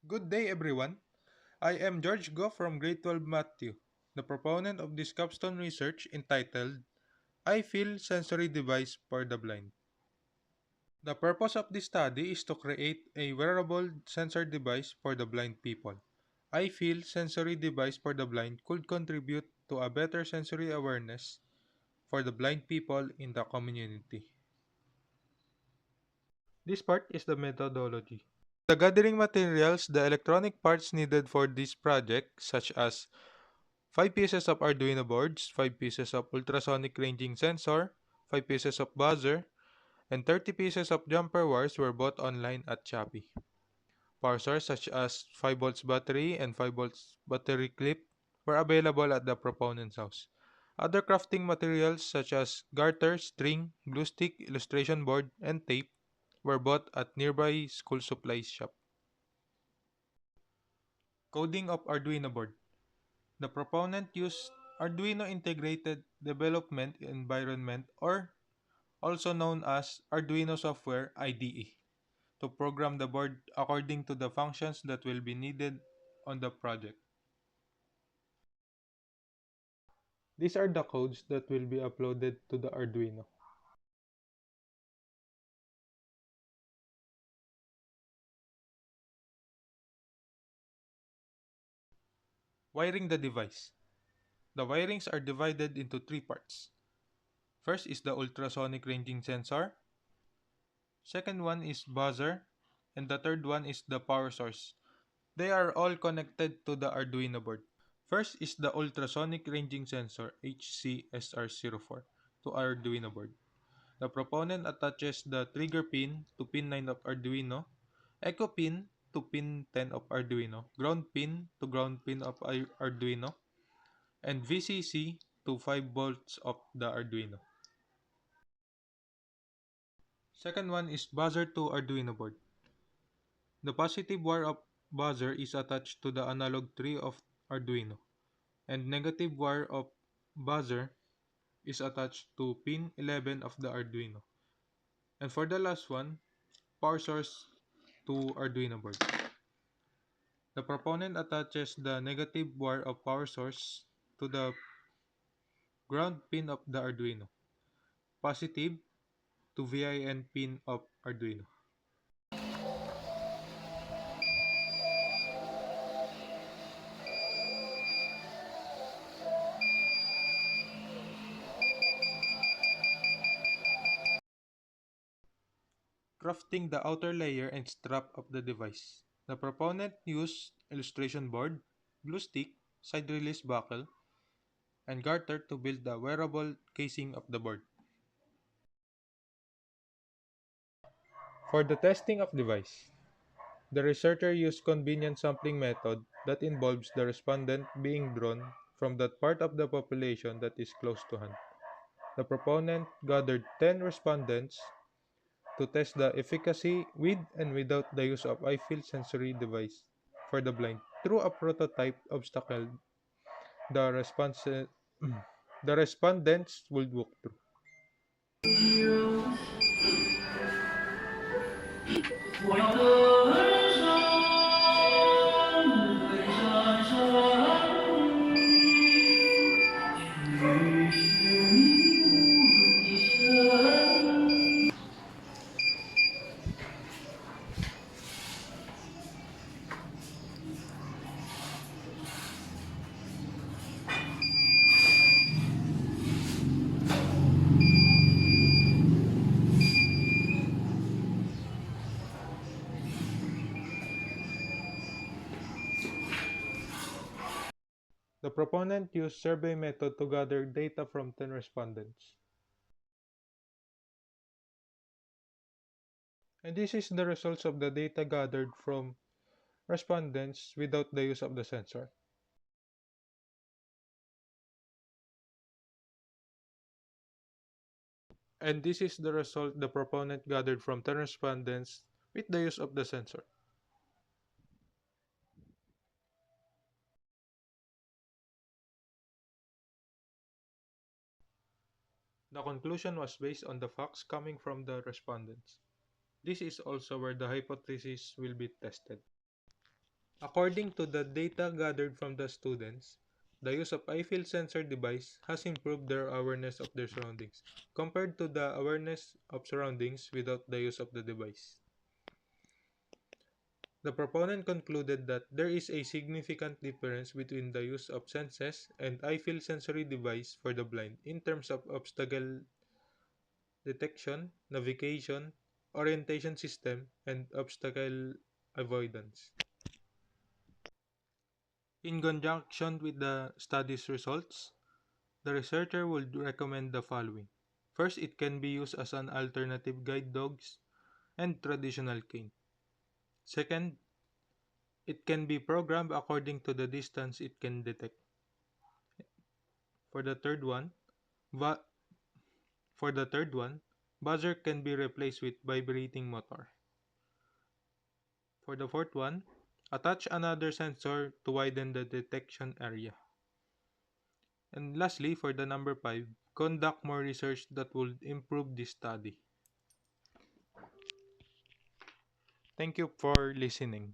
Good day, everyone. I am George Go from Grade 12 Matthew, the proponent of this capstone research entitled I Feel Sensory Device for the Blind. The purpose of this study is to create a wearable sensor device for the blind people. I feel sensory device for the blind could contribute to a better sensory awareness for the blind people in the community. This part is the methodology. The gathering materials, the electronic parts needed for this project, such as 5 pieces of Arduino boards, 5 pieces of ultrasonic ranging sensor, 5 pieces of buzzer, and 30 pieces of jumper wires were bought online at Shopee. Power source such as 5 volts battery and 5 volts battery clip were available at the proponent's house. Other crafting materials such as garter, string, glue stick, illustration board, and tape were bought at nearby school supplies shop. Coding of Arduino board. The proponent used Arduino Integrated Development Environment, or also known as Arduino Software IDE, to program the board according to the functions that will be needed on the project. These are the codes that will be uploaded to the Arduino. Wiring the device. The wirings are divided into three parts. First is the ultrasonic ranging sensor. Second one is buzzer. And the third one is the power source. They are all connected to the Arduino board. First is the ultrasonic ranging sensor HCSR04 to Arduino board. The proponent attaches the trigger pin to pin 9 of Arduino, echo pin to pin 10 of Arduino, ground pin to ground pin of Arduino, and VCC to 5 volts of the Arduino. Second one is buzzer to Arduino board. The positive wire of buzzer is attached to the analog tree of Arduino, and negative wire of buzzer is attached to pin 11 of the Arduino. And for the last one, power source to Arduino board. The proponent attaches the negative wire of power source to the ground pin of the Arduino, positive to VIN pin of Arduino. Crafting the outer layer and strap of the device. The proponent used illustration board, glue stick, side release buckle, and garter to build the wearable casing of the board. For the testing of device, the researcher used convenient sampling method that involves the respondent being drawn from that part of the population that is close to hand. The proponent gathered 10 respondents to test the efficacy with and without the use of I-Feel sensory device for the blind through a prototype obstacle the response the respondents would walk through. The proponent used survey method to gather data from 10 respondents. And this is the results of the data gathered from respondents without the use of the sensor. And this is the result the proponent gathered from 10 respondents with the use of the sensor. The conclusion was based on the facts coming from the respondents. This is also where the hypothesis will be tested. According to the data gathered from the students, the use of eye field sensor device has improved their awareness of their surroundings compared to the awareness of surroundings without the use of the device. The proponent concluded that there is a significant difference between the use of senses and eye field sensory device for the blind in terms of obstacle detection, navigation, orientation system, and obstacle avoidance. In conjunction with the study's results, the researcher would recommend the following. First, it can be used as an alternative guide dogs and traditional cane. Second, it can be programmed according to the distance it can detect. For the third one, va- for the third one, buzzer can be replaced with vibrating motor. For the fourth one, attach another sensor to widen the detection area. And lastly, for the number 5, conduct more research that will improve this study. Thank you for listening.